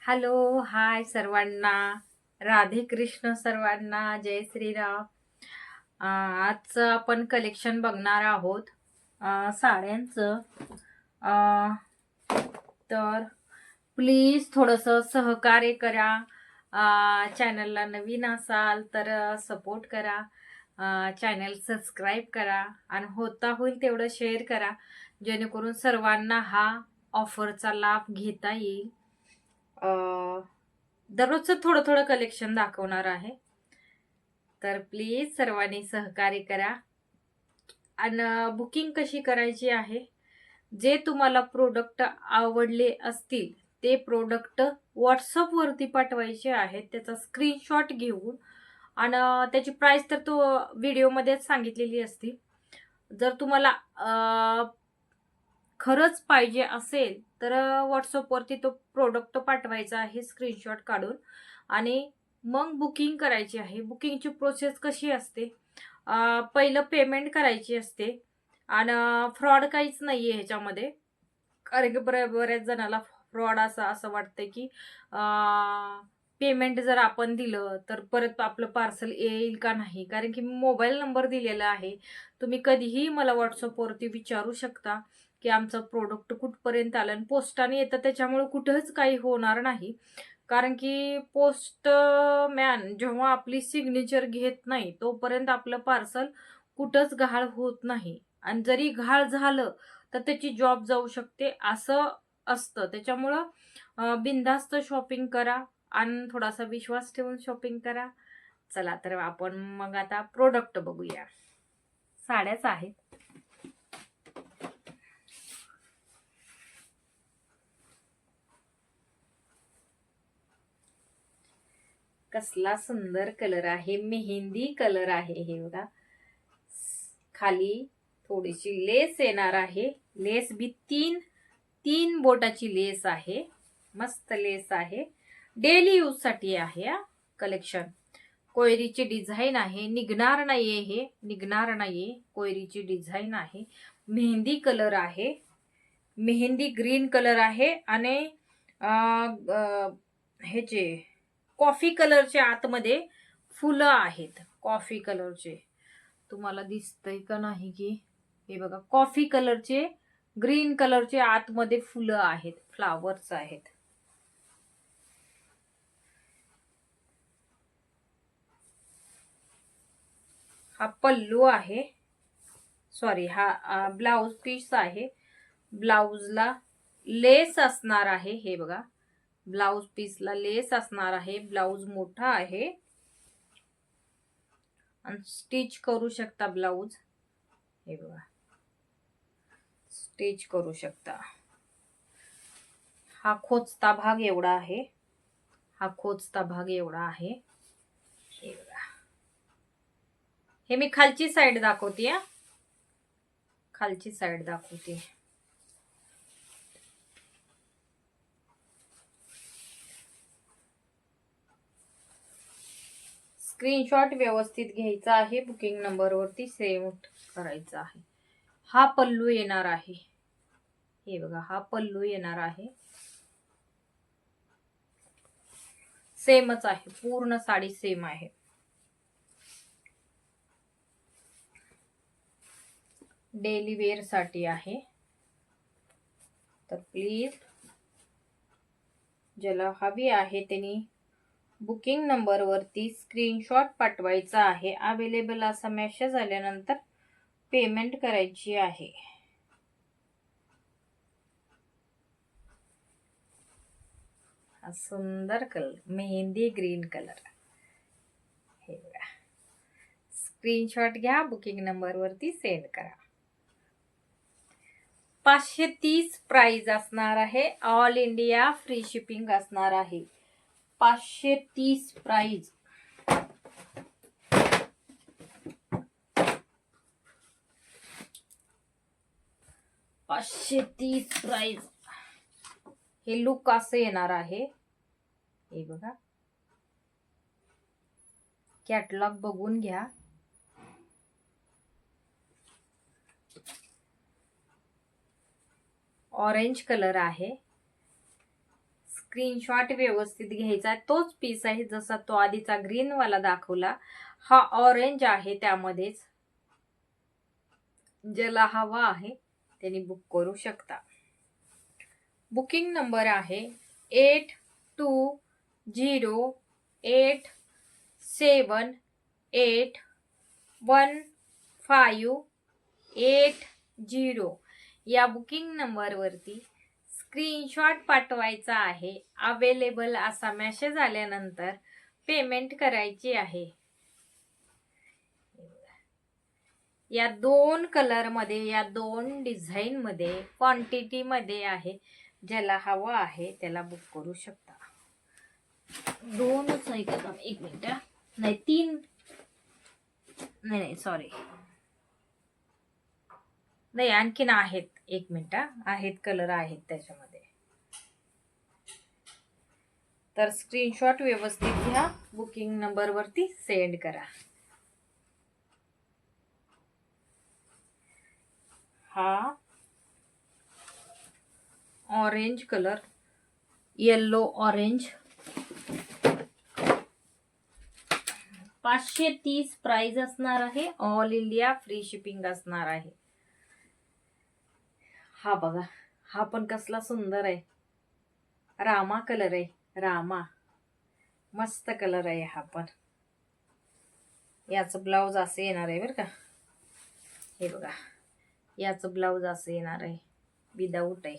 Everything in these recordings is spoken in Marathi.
हॅलो, हाय सर्वांना. राधे कृष्ण सर्वांना. जय श्रीराम. आजचं आपण कलेक्शन बघणार आहोत साड्यांचं. अ, तर प्लीज थोडंसं सहकार्य करा. चॅनलला नवीन असाल तर सपोर्ट करा. चॅनल सबस्क्राईब करा आणि होता होईल तेवढं शेअर करा, जेणेकरून सर्वांना हा ऑफरचा लाभ घेता येईल. दररोजचं थोडं थोडं कलेक्शन दाखवणार आहे, तर प्लीज सर्वांनी सहकार्य करा. आणि बुकिंग कशी करायची आहे, जे तुम्हाला प्रोडक्ट आवडले असतील ते प्रोडक्ट व्हॉट्सअपवरती पाठवायचे आहेत. त्याचा स्क्रीनशॉट घेऊन आणि त्याची प्राइस तर तो व्हिडिओमध्येच सांगितलेली असते. जर तुम्हाला खरंच पाहिजे असेल तर व्हॉट्सअपवरती तो प्रोडक्ट पाठवायचा आहे स्क्रीनशॉट काढून आणि मग बुकिंग करायची आहे. बुकिंगची प्रोसेस कशी असते, पहिलं पेमेंट करायची असते आणि फ्रॉड काहीच नाही आहे ह्याच्यामध्ये. कारण की बऱ्याच जणाला फ्रॉड असं वाटतं की पेमेंट जर आपण दिलं तर परत आपलं पार्सल येईल का नाही. कारण की मोबाईल नंबर दिलेला आहे. तुम्ही कधीही मला व्हॉट्सअपवरती विचारू शकता की आमचं प्रोडक्ट कुठपर्यंत आलं. आणि पोस्टाने येतं त्याच्यामुळे कुठंच काही होणार नाही. कारण की पोस्टमॅन जेव्हा आपली सिग्नेचर घेत नाही तोपर्यंत आपलं पार्सल कुठंच घाण होत नाही. आणि जरी घाण झालं तर त्याची जॉब जाऊ शकते, असं असतं. त्याच्यामुळं बिनधास्त शॉपिंग करा आणि थोडासा विश्वास ठेवून शॉपिंग करा. चला तर आपण मग आता प्रोडक्ट बघूया. साड्याच आहेत. कसला सुंदर कलर आहे, मेहंदी कलर आहे. हे बघा, खाली थोडीशी लेस येणार आहे. लेस बी तीन बोटाची लेस आहे. मस्त लेस आहे. डेली यूज साठी आहे हा कलेक्शन. कोयरीची डिझाईन आहे. निघणार नाहीये, हे निघणार नाहीये. कोयरीची डिझाईन आहे. मेहंदी कलर आहे. मेहंदी ग्रीन कलर आहे आणि ह्याचे कॉफी कलरचे आतमध्ये फुलं आहेत. कॉफी कलरचे तुम्हाला दिसतंय का नाही की, हे बघा, कॉफी कलरचे ग्रीन कलरचे आतमध्ये फुलं आहेत, फ्लावर्स आहेत. हा पल्लू आहे. सॉरी, हा ब्लाउज पीस आहे. ब्लाउजला लेस असणार आहे. हे बघा, ब्लाउज पीसला लेस असणार आहे. ब्लाउज मोठा आहे आणि स्टिच करू शकता ब्लाउज. हे बघा, स्टिच करू शकता. हा खोचता भाग एवढा आहे. हा खोचता भाग एवढा आहे. हे बघा, हे मी खालची साइड दाखवते. खालची साइड दाखवते. स्क्रीनशॉट व्यवस्थित घ्यायचा आहे. बुकिंग नंबरवरती सेव्ह करायचा आहे. हा पल्लू येणार आहे. हे बघा, हा पल्लू येणार आहे. सेमच आहे. पूर्ण साडी सेम आहे. डेली वेअर साठी आहे. तर प्लीज ज्याला हवी आहे त्यांनी बुकिंग नंबरवरती स्क्रीनशॉट पाठवायचा आहे. अवेलेबल असा मेसेज आल्यानंतर पेमेंट करायची आहे. हा सुंदर कलर, मेहंदी ग्रीन कलर. हे बघा, स्क्रीनशॉट घ्या, बुकिंग नंबरवरती सेंड करा. 530 प्राइस असणार आहे. ऑल इंडिया फ्री शिपिंग असणार आहे. 530 प्राइस. प्राइस. हे लुक असं येणार आहे. हे बघा, कॅटलॉग बघून घ्या. ऑरेंज कलर आहे. स्क्रीनशॉट व्यवस्थित घ्यायचा. तोच पीस आहे जसा तो आधीचा ग्रीन वाला दाखवला. हा ऑरेंज आहे, त्यामध्येच ज्याला हवा आहे त्यांनी बुक करू शकता. बुकिंग नंबर आहे 8208781580. या बुकिंग नंबरवरती स्क्रीनशॉट पाठवायचा आहे. अवेलेबल असा मेसेज आल्यानंतर पेमेंट करायची आहे. या 2 कलर मध्ये, या 2 डिझाईन मध्ये, क्वांटिटी मध्ये आहे. ज्याला हवा आहे त्याला बुक करू शकता. 2च आहे का? 1 मिनिट. नाही 3. नाही सॉरी, नाही आणखीन आहेत. 1 मिनिट. आहेत कलर आहेत त्याच्यामध्ये. तर स्क्रीनशॉट व्यवस्थित घ्या. बुकिंग नंबर वरती सेंड करा. हा orange colour, yellow orange, 530 price असणार आहे. ऑल इंडिया फ्री शिपिंग असणार आहे. हा बघा, हा पण कसला सुंदर आहे. रामा कलर आहे. रामा मस्त कलर आहे हा पण. याचं ब्लाउज असं येणार आहे बरं का. हे बघा, याचं ब्लाउज असं येणार आहे, विदाऊट आहे.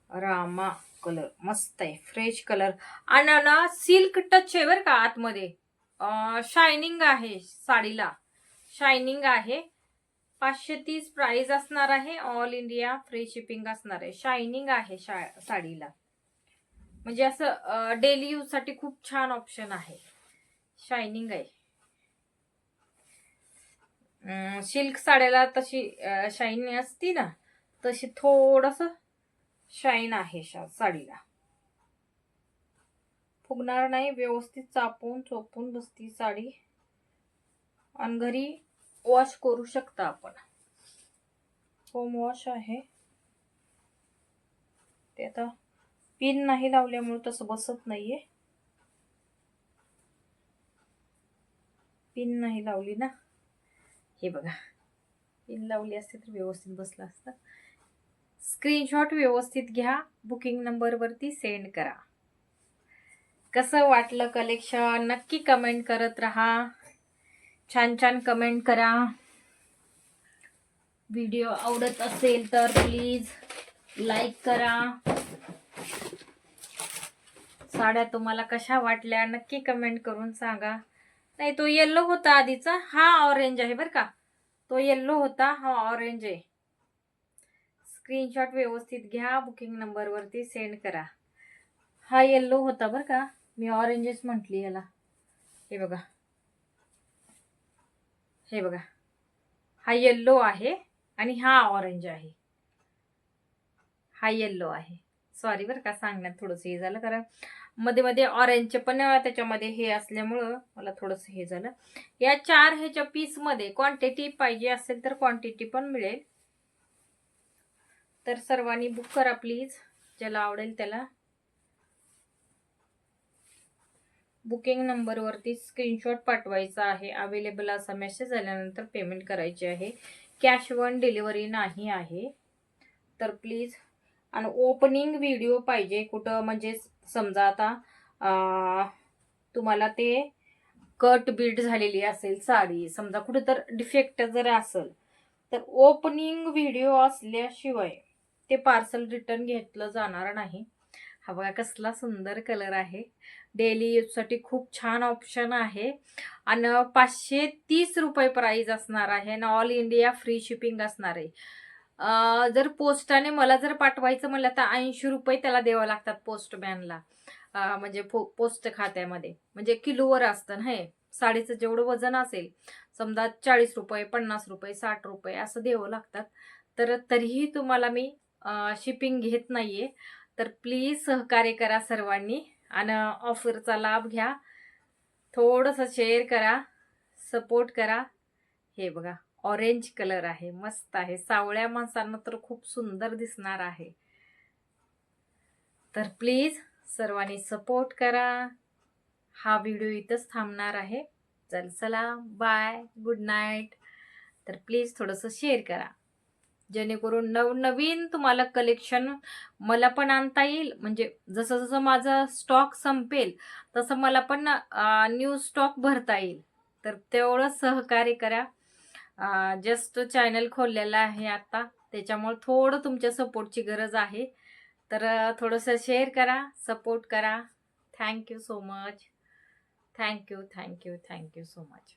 रामा कलर मस्त आहे, फ्रेश कलर. आणि ना सिल्क टच आहे बरं का आतमध्ये. शायनिंग आहे साडीला, शायनिंग आहे. 530 प्राइस असणार आहे. ऑल इंडिया फ्री शिपिंग असणार आहे. शायनिंग आहे साडीला. म्हणजे असं डेली यूज साठी खूप छान ऑप्शन आहे. शायनिंग आहे. सिल्क साड्याला तशी शायनिंग असती ना, तशी थोडस शाईन आहे साडीला. फुगणार नाही. व्यवस्थित चापून चोपून बसती साडी. आणि घरी वॉश करू शकता आपण. होम वॉश आहे ते. आता पिन नाही लावल्यामुळे तसं बसत नाहीये. पिन नाही लावली ना. हे बघा, पिन लावली असते तर व्यवस्थित बसलं असतं. स्क्रीनशॉट व्यवस्थित घ्या. बुकिंग नंबर वरती सेंड करा. कसं वाटलं कलेक्शन नक्की कमेंट करत राहा. छान छान कमेंट करा. व्हिडिओ आवडत असेल तर प्लीज लाईक करा. साड्या तुम्हाला कशा वाटल्या नक्की कमेंट करून सांगा. नाही, तो येल्लो होता आधीचा, हा ऑरेंज आहे बरं का. तो येल्लो होता, हा ऑरेंज आहे. स्क्रीनशॉट व्यवस्थित घ्या. बुकिंग नंबर वरती सेंड करा. हा येल्लो होता बरं का, मी ऑरेंजच म्हटली याला. हे बघा, हे बघा, हा येल्लो आहे आणि हा ऑरेंज आहे. हा येल्लो आहे. सॉरी बरं का, सांगण्यात थोडंसं हे झालं, कारण मध्ये मध्ये ऑरेंजचे पण त्याच्यामध्ये हे असल्यामुळं मला थोडंसं हे झालं. या 4 ह्याच्या पीस मध्ये क्वांटिटी पाहिजे असेल तर क्वांटिटी पण मिळेल. तर सर्वांनी बुक करा प्लीज, ज्याला आवडेल त्याला. बुकिंग नंबर वरती स्क्रीनशॉट पाठवायचा आहे. अवेलेबल असा मेसेज आल्यानंतर पेमेंट करायचे आहे. कॅश ऑन डिलिव्हरी नाही आहे. तर प्लीज. आणि ओपनिंग व्हिडिओ पाहिजे कुठं, म्हणजे समजा आता तुम्हाला ते कट बीट झालेली असेल साडी, समजा कुठं तर डिफेक्ट जर असेल तर ओपनिंग व्हिडिओ असल्याशिवाय ते पार्सल रिटर्न घेतलं जाणार नाही. हा बघा कसला सुंदर कलर आहे. डेली यूज साठी खूप छान ऑप्शन आहे. आणि 530 रुपये प्राइस असणार आहे. आणि ऑल इंडिया फ्री शिपिंग असणार आहे. जर पोस्टाने मला जर पाठवायचं म्हणलं तर 80 रुपये त्याला द्यावं लागतात पोस्टमॅनला. म्हणजे पोस्ट खात्यामध्ये, म्हणजे किलोवर असतं ना हे. साडीचं जेवढं वजन असेल, समजा 40 रुपये, 50 रुपये, 60 रुपये असं द्यावं लागतात. तर तरीही तुम्हाला मी शिपिंग घेत नाहीये. तर प्लीज सहकार्य करा सर्वांनी आणि ऑफरचा लाभ घ्या. थोडंसं शेअर करा, सपोर्ट करा. हे बघा, ऑरेंज कलर आहे, मस्त आहे. सावळ्या माणसांना तर खूप सुंदर दिसणार आहे. तर प्लीज सर्वांनी सपोर्ट करा. हा व्हिडिओ इथंच थांबणार आहे. चला बाय, गुड नाईट. तर प्लीज थोडंसं शेअर करा, जेणेकरून नवनवीन तुम्हाला कलेक्शन मला पण आणता येईल. म्हणजे जसं जसं माझा स्टॉक संपेल तसं मला पण न्यू स्टॉक भरता येईल. तर तेवढं सहकार्य करा. जस्ट चॅनल खोललेलं आहे आता, त्याच्यामुळे थोडं तुमच्या सपोर्टची गरज आहे. तर थोडंसं शेअर करा, सपोर्ट करा. Thank you so much. Thank you so much.